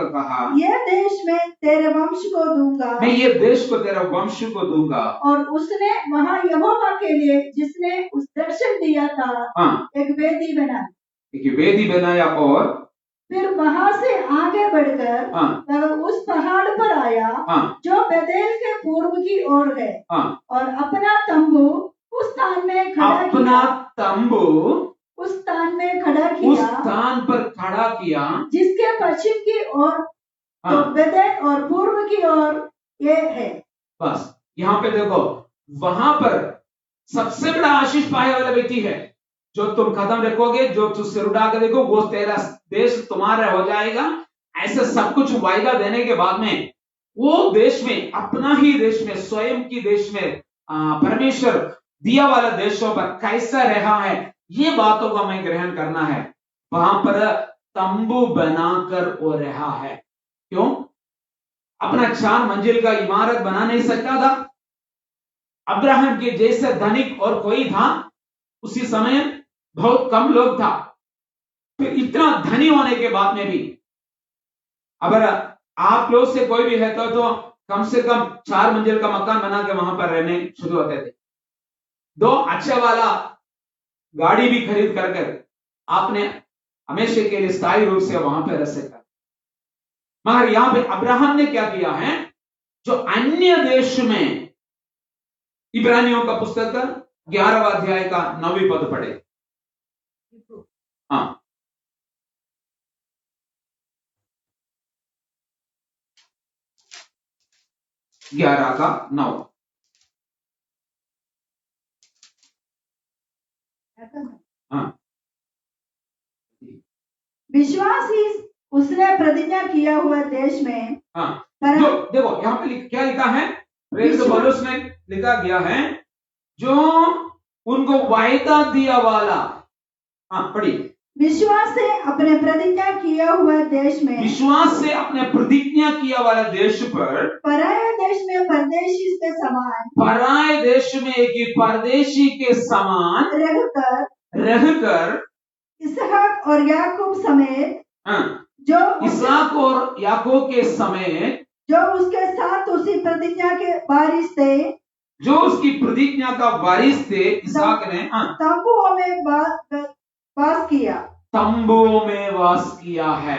कहा, यह देश मैं तेरे वंश को दूंगा, मैं ये देश को तेरे वंश को दूंगा। और उसने वहां यहोवा के लिए, जिसने उस दर्शन दिया था, एक वेदी बनाया। और फिर वहां से आगे बढ़कर उस पहाड़ पर आया, जो बेतेल के पूर्व की ओर है, और अपना तंबू उस स्थान में खड़ा किया, जिसके पश्चिम की ओर तो बेतेल और पूर्व की ओर ये है। बस यहाँ पे देखो, वहां पर सबसे बड़ा आशीष पाने वाला व्यक्ति है। जो तुम कदम रखोगे, जो तुम सिर उठा कर देखो, वो तेरा देश तुम्हारा हो जाएगा। ऐसे सब कुछ वायदा देने के बाद में वो देश में, अपना ही देश में, स्वयं की देश में, परमेश्वर दिया वाला देशों पर कैसा रहा है, ये बातों को हमें ग्रहण करना है। वहां पर तंबू बनाकर वो रहा है। क्यों? अपना 4 मंजिल का इमारत बना नहीं सकता था। अब्राहम के जैसे धनिक और कोई था उसी समय, बहुत कम लोग था। फिर इतना धनी होने के बाद में भी, अगर आप लोग से कोई भी रहता तो कम से कम 4 मंजिल का मकान बना के वहां पर रहने शुरू होते थे। 2 अच्छा वाला गाड़ी भी खरीद कर आपने हमेशा के लिए स्थायी रूप से वहां पर रह सकता। मगर यहां पे अब्राहम ने क्या किया है, जो अन्य देश में, इब्रानियों का पुस्तक 11वां अध्याय का 9वीं पद पढ़े। हाँ, 11 का 9। हाँ, विश्वास ही उसने प्रतिज्ञा किया हुआ देश में। हाँ, जो देखो यहाँ पे क्या लिखा है, पौलुस ने लिखा गया है जो उनको वायदा दिया वाला। हाँ, पढ़िए। विश्वास से अपने प्रतिज्ञा किया हुआ देश में, विश्वास से अपने प्रतिज्ञा किया वाला देश पर, पराये देश में परदेशी के समान, पराये देश में एक परदेशी के समान रहकर इसहाक और याकूब समेत, जो इसहाक और याकूब के समेत, जो उसके साथ उसी प्रतिज्ञा के वारिस थे, जो उसकी प्रतिज्ञा का वारिस थे, इसहाक ने तंबुओं में वास किया, तंबुओं में वास किया है।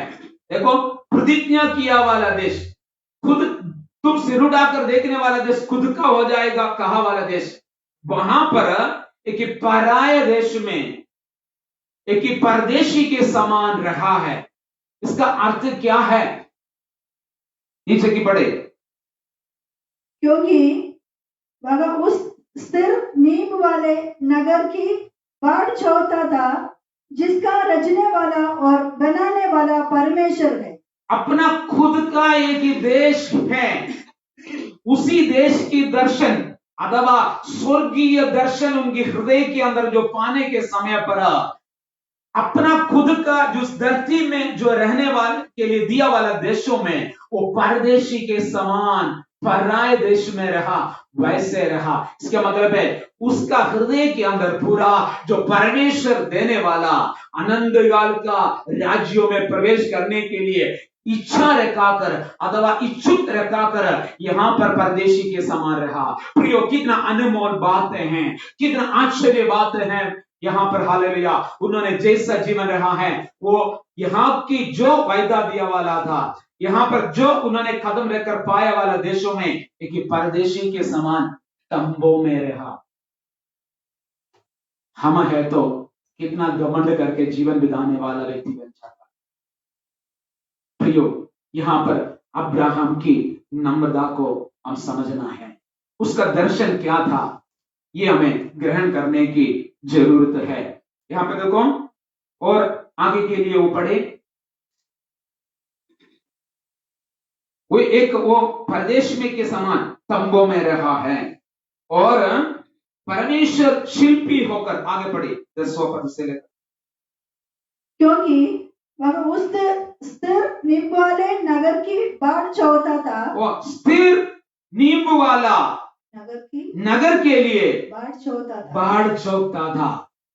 देखो, प्रतिज्ञा किया वाला देश, खुद तुम सिर उठाकर देखने वाला देश खुद का हो जाएगा कहा वाला देश, वहां पर एक पराये देश में एक परदेशी के समान रहा है। इसका अर्थ क्या है? नीचे की पढ़े। क्योंकि वह उस स्थिर नींव वाले नगर की बाढ़ छोड़ता था जिसका रचने वाला और बनाने वाला परमेश्वर है। अपना खुद का एक देश है, उसी देश की दर्शन अथवा स्वर्गीय दर्शन उनके हृदय के अंदर जो पाने के समय पर अपना खुद का जो धरती में जो रहने वाले के लिए दिया वाला देशों में वो परदेशी के समान पराये देश में रहा, वैसे रहा। इसका मतलब है उसका हृदय के अंदर पूरा जो परमेश्वर देने वाला आनंद काल का राज्यों में प्रवेश करने के लिए इच्छा रखाकर अथवा इच्छुक रखाकर यहाँ पर परदेशी के समान रहा। प्रियो, कितना अनमोल बातें हैं, कितना आश्चर्य बातें हैं यहाँ पर। हालेलुया। उन्होंने जैसा जीवन रहा है वो यहाँ की जो वायदा दिया वाला था, यहाँ पर जो उन्होंने कदम रखकर पाया वाला देशों में एक परदेशी के समान तंबों में रहा। हम है तो कितना घमंड करके जीवन बिताने वाला व्यक्ति बन जाता। प्रियो, यहाँ पर अब्राहम की नम्रता को हम समझना है, उसका दर्शन क्या था ये हमें ग्रहण करने की जरूरत है। यहाँ पे देखो, और आगे के लिए वो पढ़े, वो परदेश में के समान तंबों में रहा है और परमेश्वर शिल्पी होकर, आगे पढ़े 10वां पद से लेकर, क्योंकि वह उस स्थिर नींव वाले नगर की बाढ़ छोड़ता था। वो स्थिर नींव वाला नगर के लिए बाढ़ छोड़ता था।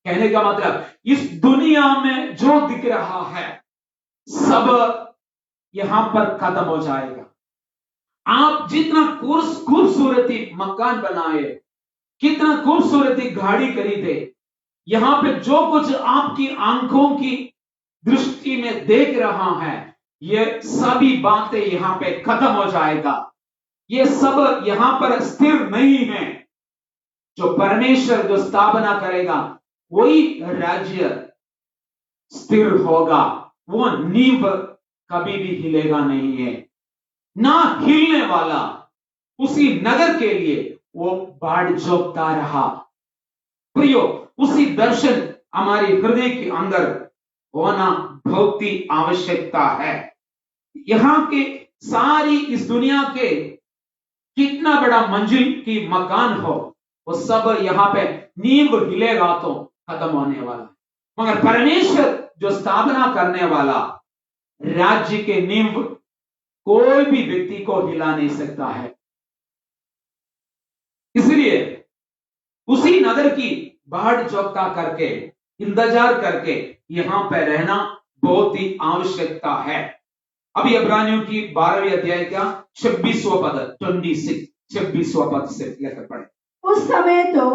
कहने का मतलब इस दुनिया में जो दिख रहा है सब यहां पर खत्म हो जाएगा। आप जितना खूबसूरती मकान बनाए, कितना खूबसूरती गाड़ी खरीदे, यहां पे जो कुछ आपकी आंखों की दृष्टि में देख रहा है ये सभी बातें यहां पे खत्म हो जाएगा। ये सब यहां पर स्थिर नहीं है। जो परमेश्वर जो स्थापना करेगा वही राज्य स्थिर होगा। वो नींव कभी भी हिलेगा नहीं है, ना हिलने वाला उसी नगर के लिए वो बाढ़ जोतता रहा। प्रियो, उसी दर्शन हमारे हृदय के अंदर होना बहुत ही आवश्यकता है। यहां के सारी इस दुनिया के कितना बड़ा मंजिल की मकान हो वो सब यहाँ पे नींव हिलेगा तो खत्म होने वाला, मगर परमेश्वर जो स्थापना करने वाला राज्य के नींव कोई भी व्यक्ति को हिला नहीं सकता है। इसलिए उसी नगर की बाढ़ चौका करके इंतजार करके यहां पर रहना बहुत ही आवश्यकता है। अभी इब्रानियों की 12वीं अध्याय का 26वां पद 26वां पद से लेकर पढ़े। उस समय तो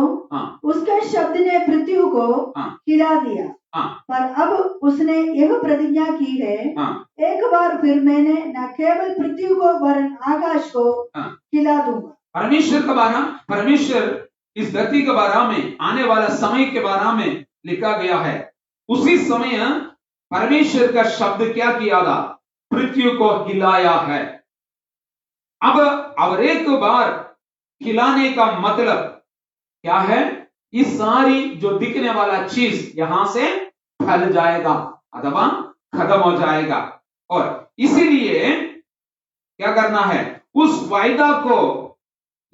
उसके शब्द ने पृथ्वी को हिला दिया, पर अब उसने यह प्रतिज्ञा की है, एक बार फिर मैंने न केवल पृथ्वी को वरन आकाश को हिला दूंगा। परमेश्वर का बारा, परमेश्वर इस धरती के बारे में, आने वाला समय के बारे में लिखा गया है। उसी समय परमेश्वर का शब्द क्या किया था? पृथ्वी को हिलाया है। अब एक बार हिलाने का मतलब क्या है? इस सारी जो दिखने वाला चीज यहां से फैल जाएगा अथवा खत्म हो जाएगा। और इसीलिए क्या करना है? उस वायदा को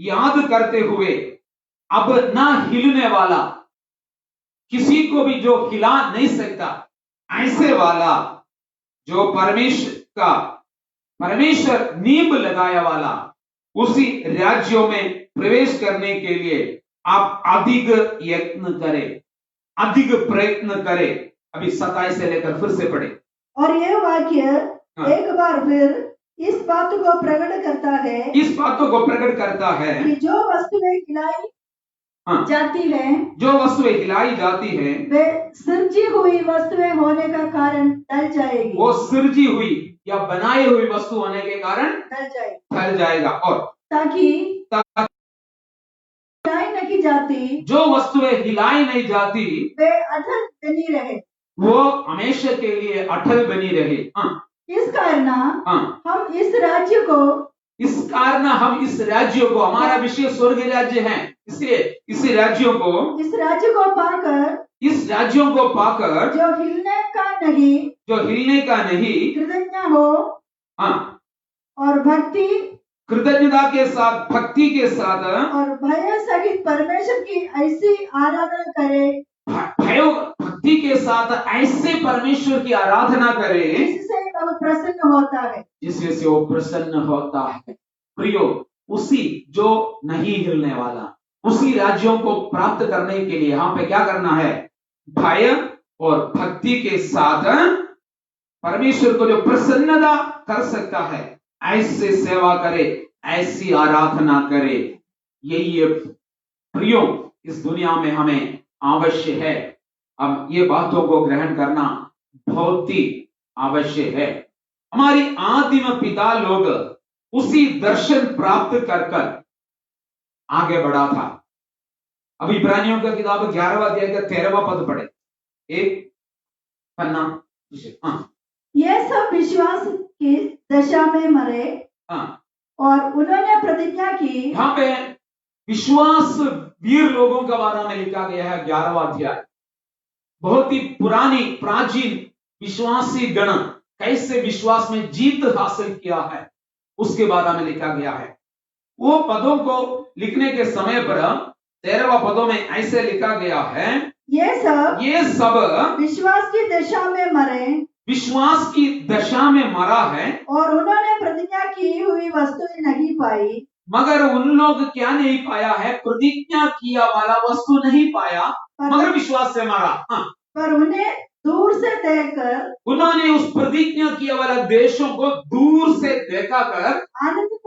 याद करते हुए अब ना हिलने वाला, किसी को भी जो हिला नहीं सकता, ऐसे वाला जो परमेश्वर नींव लगाया वाला, उसी राज्यों में प्रवेश करने के लिए आप अधिक यत्न करें, अधिक प्रयत्न करें। अभी 27 से लेकर फिर से पढ़े। और यह वाक्य एक बार फिर इस बात को प्रकट करता है, इस बातों को प्रकट करता है कि जो वस्तुएं हिलाई जाती है, जो वस्तुएं हिलाई जाती है, वे सृजी हुई वस्तुएं होने का कारण टल जाएगी। वो सृजी हुई या बनाई हुई वस्तु होने के कारण टल जाएगा। और ताकि हिलाई नहीं जाती, जो वस्तुएं हिलाई नहीं जाती, वे अटल बनी रहे, वो हमेशा के लिए अटल बनी रहे। इस कारण हम इस राज्य को, हमारा विषय स्वर्ग राज्य है, इसलिए इस राज्यों को पाकर जो हिलने का नहीं कृतज्ञ हो और कृतज्ञता के साथ, भक्ति के साथ और भय सहित परमेश्वर की ऐसी आराधना करे, भक्ति के साथ ऐसे परमेश्वर की आराधना करे जिससे वो प्रसन्न होता है, जिससे वो प्रसन्न होता है। प्रियो, उसी जो नहीं हिलने वाला, उसी राज्यों को प्राप्त करने के लिए यहाँ पे क्या करना है? भय और भक्ति के साथ परमेश्वर को जो प्रसन्नता कर सकता है, ऐसे सेवा करे, ऐसी आराधना करे। यही प्रियो इस दुनिया में हमें आवश्यक है। अब ये बातों को ग्रहण करना बहुत ही आवश्यक है। हमारी आदिम पिता लोग उसी दर्शन प्राप्त कर आगे बढ़ा था। अब इब्रानियों का किताब 11वां अध्याय का 13वां पद पढ़े। एक पन्ना। ये सब विश्वास की दशा में मरे और उन्होंने प्रतिज्ञा की। यहाँ पे विश्वास वीर लोगों के बारे में लिखा गया है 11वां अध्याय। बहुत ही पुरानी प्राचीन विश्वासी गण कैसे विश्वास में जीत हासिल किया है, उसके बारे में लिखा गया है। वो पदों को लिखने के समय पर 13वां पदों में ऐसे लिखा गया है, ये सब विश्वास की दशा में मरे, विश्वास की दशा में मरा है, और उन्होंने प्रतिज्ञा की हुई वस्तुएं नहीं पाई। मगर उन लोग क्या नहीं पाया है? प्रतिज्ञा किया वाला वस्तु नहीं पाया, मगर विश्वास से मरा। पर उन्हें दूर से देखकर, उन्होंने उस प्रतिज्ञा किया वाला देशों को दूर से देखा कर आनंदित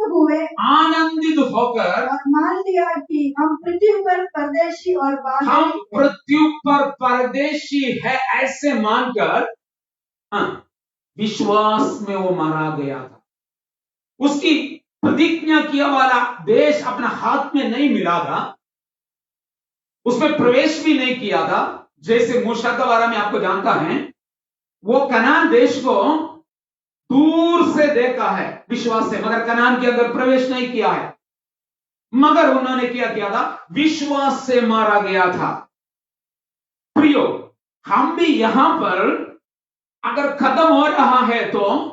होकर और मान लिया कि हम पृथ्वी पर परदेशी और हम पृथ्वी पर परदेशी है, ऐसे मानकर विश्वास में वो मारा गया था। उसकी प्रतिज्ञा किया वाला देश अपना हाथ में नहीं मिला था, उसमें प्रवेश भी नहीं किया था। जैसे मूसा के बारे में आपको जानता है, वो कनान देश को दूर से देखा है विश्वास से, मगर कनान के अंदर प्रवेश नहीं किया है। मगर उन्होंने क्या किया था? विश्वास से मारा गया था। प्रियो, हम भी यहां पर अगर खत्म हो रहा है तो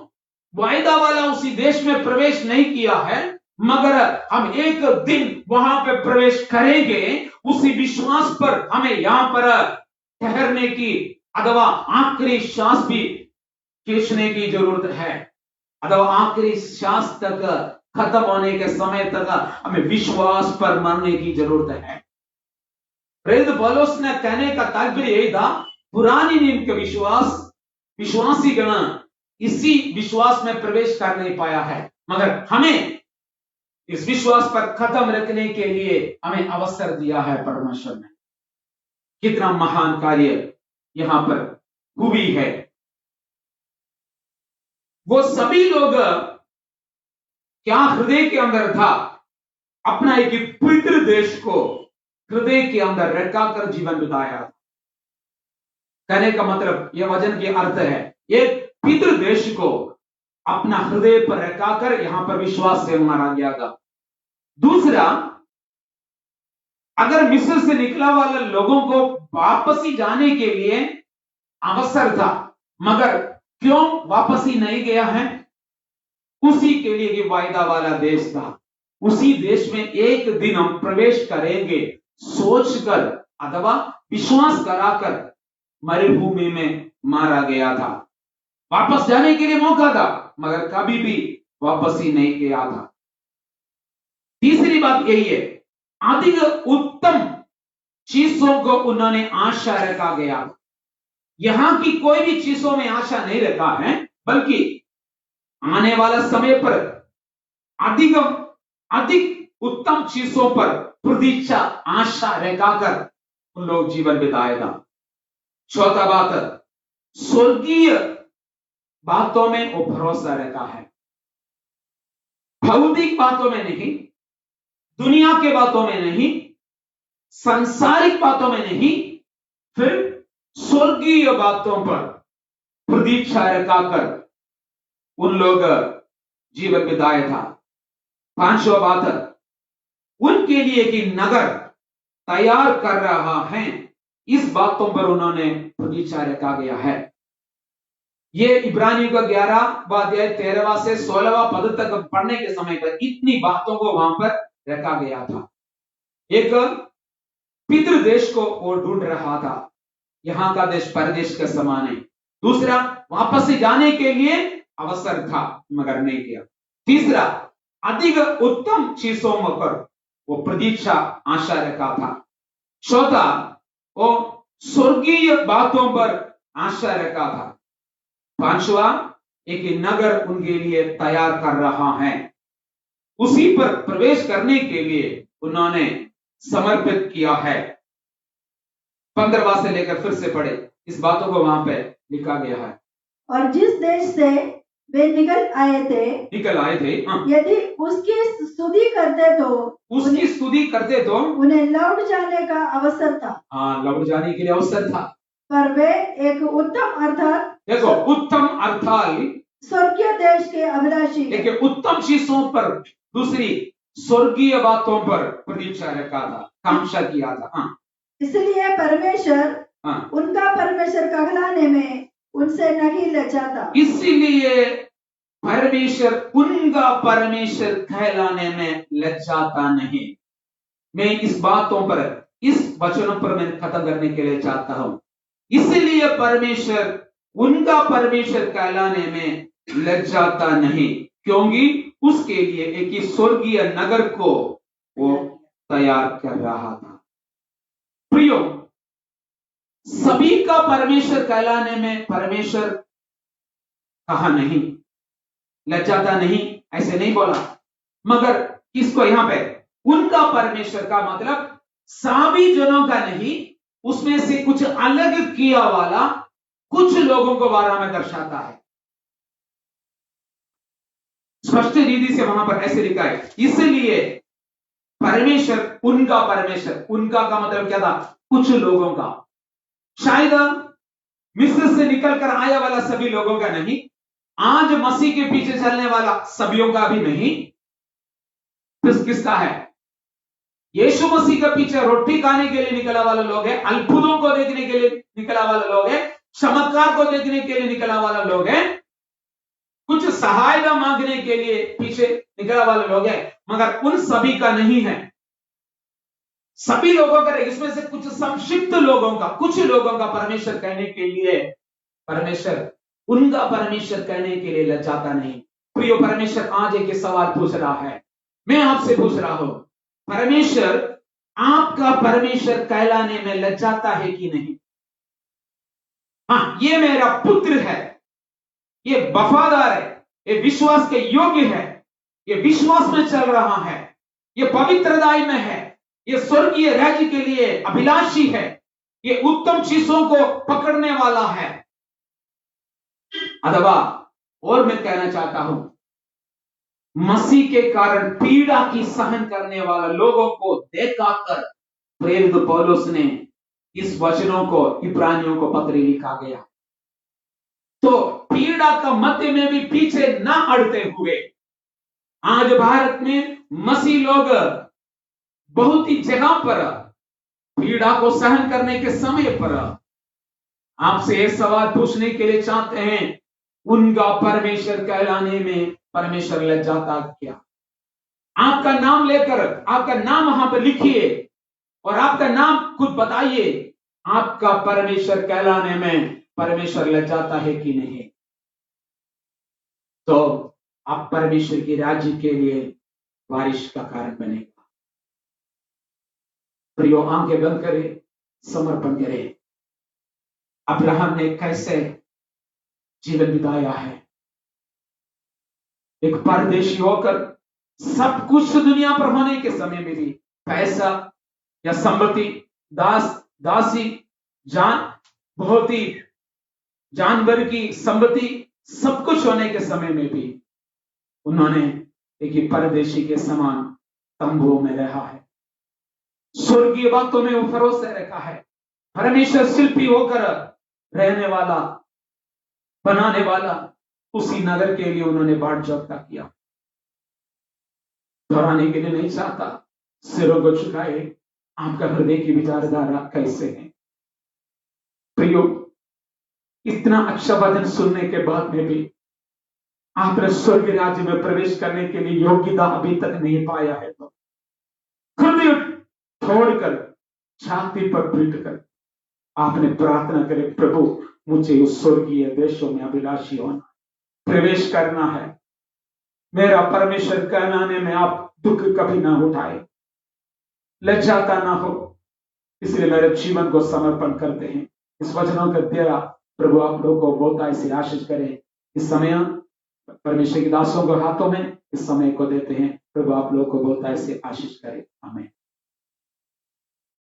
वायदा वाला उसी देश में प्रवेश नहीं किया है, मगर हम एक दिन वहां पे प्रवेश करेंगे। उसी विश्वास पर हमें यहां पर ठहरने की अथवा आखिरी सांस भी खींचने की जरूरत है, अथवा आखिरी सांस तक खत्म होने के समय तक हमें विश्वास पर मरने की जरूरत है। प्रेरित पौलुस ने कहने का तात्पर्य यही था, पुरानी नियम के विश्वासी गण इसी विश्वास में प्रवेश कर नहीं पाया है, मगर हमें इस विश्वास पर खत्म रखने के लिए हमें अवसर दिया है परमेश्वर ने। कितना महान कार्य यहां पर हुई है। वो सभी लोग क्या हृदय के अंदर था? अपना एक पवित्र देश को हृदय के अंदर रखाकर जीवन बिताया। कहने का मतलब यह वचन के अर्थ है, एक पितृ देश को अपना हृदय पर रखाकर यहां पर विश्वास से मारा गया था। दूसरा, अगर मिस्र से निकला वाले लोगों को वापसी जाने के लिए अवसर था, मगर क्यों वापसी नहीं गया है? उसी के लिए ये वायदा वाला देश था। उसी देश में एक दिन हम प्रवेश करेंगे सोचकर अथवा विश्वास कराकर मरुभूमि में मारा गया था। वापस जाने के लिए मौका था, मगर कभी भी वापस ही नहीं गया था। तीसरी बात यही है, अधिक उत्तम चीजों को उन्होंने आशा रखा गया। यहां की कोई भी चीजों में आशा नहीं रखा है, बल्कि आने वाला समय पर अधिक उत्तम चीजों पर प्रतीक्षा आशा रखाकर उन लोग जीवन बिताए था। चौथा बात, स्वर्गीय बातों में वो भरोसा रखा है। भौतिक बातों में नहीं, दुनिया के बातों में नहीं, सांसारिक बातों में नहीं, फिर स्वर्गीय बातों पर प्रतीक्षा रखाकर उन लोग जीवन बिताया था। पांचवा बात, उनके लिए कि नगर तैयार कर रहा है, इस बातों पर उन्होंने प्रतीक्षा रखा गया है। ये इब्रानियों का 11वां अध्याय 13वां से 16वां पद तक पढ़ने के समय पर इतनी बातों को वहां पर रखा गया था। एक पितृ देश को वो ढूंढ रहा था, यहां का देश परदेश के समान है। दूसरा, वापस से जाने के लिए अवसर था, मगर नहीं किया। तीसरा, अधिक उत्तम चीजों पर वो प्रतीक्षा आशा रखा था। चौथा, वो स्वर्गीय बातों पर आशा रखा था। पांचवा, एक नगर उनके लिए तैयार कर रहा है, उसी पर प्रवेश करने के लिए उन्होंने समर्पित किया है। 15वां से लेकर फिर से पढ़े, इस बातों को वहां पे लिखा गया है। और जिस देश से वे निकल आए थे, यदि उसकी स्तुति करते तो उन्हें लौट जाने का अवसर था। हाँ, लौट जाने के लिए अवसर था। पर वे एक उत्तम अर्थात, देखो, उत्तम अर्थात स्वर्गीय देश के अभिलाषी, एक उत्तम चीजों पर, दूसरी स्वर्गीय बातों पर प्रतीक्षा रखा था, कामना किया था। हाँ, इसलिए परमेश्वर उनका परमेश्वर कहलाने में उनसे नहीं लजाता। इसीलिए परमेश्वर उनका परमेश्वर कहलाने में लज्जाता नहीं। मैं इस बातों पर, इस वचनों पर मैं खत्म करने के लिए चाहता हूं। इसलिए परमेश्वर उनका परमेश्वर कहलाने में लज्जाता नहीं, क्योंकि उसके लिए एक स्वर्गीय नगर को वो तैयार कर रहा था। प्रियो, सभी का परमेश्वर कहलाने में परमेश्वर कहा नहीं, लज्जाता नहीं, ऐसे नहीं बोला, मगर किसको यहां पे उनका परमेश्वर का मतलब सभी जनों का नहीं, उसमें से कुछ अलग किया वाला कुछ लोगों को बारे में दर्शाता है। स्पष्ट रीति से वहां पर ऐसे लिखा है, इसलिए परमेश्वर उनका का मतलब क्या था? कुछ लोगों का, शायद मिस्र से निकलकर आया वाला सभी लोगों का नहीं, आज मसीह के पीछे चलने वाला सभियों का भी नहीं, फिर किसका है? यीशु मसीह के पीछे रोटी खाने के लिए निकला वाला लोग है, अद्भुतों को देखने के लिए निकला वाला लोग है, चमत्कार को देखने के लिए निकला वाला लोग है, कुछ सहायता मांगने के लिए पीछे निकला वाले लोग है, मगर उन सभी का नहीं है। सभी लोगों का, इसमें से कुछ संक्षिप्त लोगों का, कुछ लोगों का परमेश्वर कहने के लिए, परमेश्वर उनका परमेश्वर कहने के लिए लज्जाता नहीं। प्रियो, परमेश्वर आज एक सवाल पूछ रहा है, मैं आपसे पूछ रहा हूं, परमेश्वर आपका परमेश्वर कहलाने में लज्जाता है कि नहीं? हाँ, ये मेरा पुत्र है, ये वफादार है, ये विश्वास के योग्य है, ये विश्वास में चल रहा है, ये पवित्रताई में है, ये स्वर्गीय राज्य के लिए अभिलाषी है, ये उत्तम चीजों को पकड़ने वाला है। अथवा और मैं कहना चाहता हूं, मसीह के कारण पीड़ा की सहन करने वाला लोगों को देखकर प्रेरित पौलुस ने इस वचनों को इब्रानियों को पत्र लिखा गया। तो पीड़ा का मध्य में भी पीछे ना हटते हुए आज भारत में मसीह लोग बहुत ही जगह पर पीड़ा को सहन करने के समय पर आपसे एक सवाल पूछने के लिए चाहते हैं, उनका परमेश्वर कहलाने में परमेश्वर लज्जाता क्या? आपका नाम लेकर आपका नाम वहां पर लिखिए और आपका नाम खुद बताइए, आपका परमेश्वर कहलाने में परमेश्वर लज्जाता है कि नहीं? तो आप परमेश्वर के राज्य के लिए बारिश का कारण बनेगा। प्रियो, आंखें बंद करें, समर्पण करें। अब्राहम ने कैसे जीवन बिताया है? एक परदेशी होकर सब कुछ दुनिया पर होने के समय में भी पैसा या संपत्ति, दासी, बहुत ही जानवर की संपत्ति, सब कुछ होने के समय में भी उन्होंने एक परदेशी के समान तंबुओं में रहा है। स्वर्गीय बातों में वो भरोसा रखा है। परमेश्वर शिल्पी होकर रहने वाला, बनाने वाला, उसी नगर के लिए उन्होंने बाट जोता किया। दोहराने के लिए नहीं चाहता, सिरों को झुकाए। आपका हृदय की विचारधारा कैसे है? प्रियो, इतना अच्छा वचन सुनने के बाद में भी आपने स्वर्ग राज्य में प्रवेश करने के लिए योग्यता अभी तक नहीं पाया है, तो हृदय छोड़कर छाती पर पीट कर आपने प्रार्थना करे, प्रभु मुझे उस स्वर्गीय देशों में अभिलाषी होना, प्रवेश करना है। मेरा परमेश्वर कहलाने में आप दुख कभी ना उठाए, लज्जाता ना हो। इसलिए मेरे जीवन को समर्पण करते हैं। इस वचनों के द्वारा प्रभु आप लोगों को बहुत ऐसे आशीष करें। इस समय परमेश्वर के दासों को हाथों में इस समय को देते हैं। प्रभु आप लोगों को बहुत ऐसे आशीष करें। आमीन।